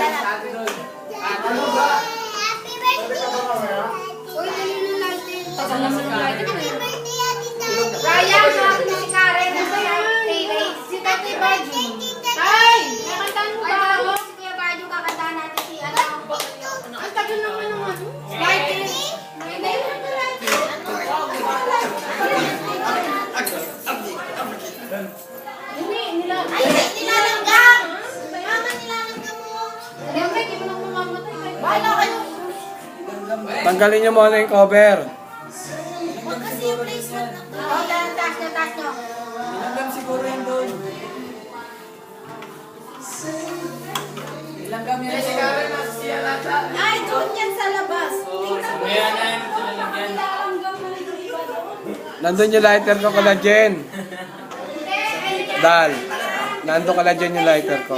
Ano ba? Happy birthday! Uy, ano na natin? Tagal naman ng lighter. Ryan, happy si Karen. Ano yan? Si Tati Baju. Ay! Kakantaan mo ba ako? Si Kuya Baju, kakantaan natin si ano. Ang tagal naman ng ano? Lighter. Hindi. Hindi, nilalang. Ay, nilalanggam! Mama, nilalanggam mo. Hindi mo nang mamamatay. Bahala kayo. Tanggalin niyo muna yung cover. Huwag kasi yung placement na to. Oo, taas nyo. Nilalanggam siguro yun doon. Nilalanggam yan. Si Karen nasa siya lata. Ay, doon yan sa labas. Tingnan mo. Kaya na yun, nilalanggam. Nilalanggam na rin yung iba doon. Nandun yung lighter ko kala Jen. Dal. Nandun kala Jen yung lighter ko.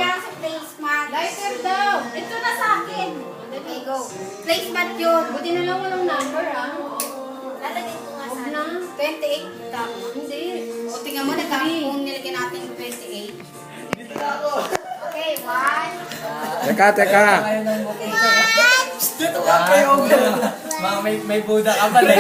Lighter daw. Ito na sa akin. Okay, go. Placement yun. Buti na lang walang number, ha? Lalagay ko nga sa na. 28. Tama. Hindi. O, tingnan mo, nagkakong nilagyan natin yung 28. Okay, 1. Teka. Dito ka kayo. Mga may Buddha ka pala.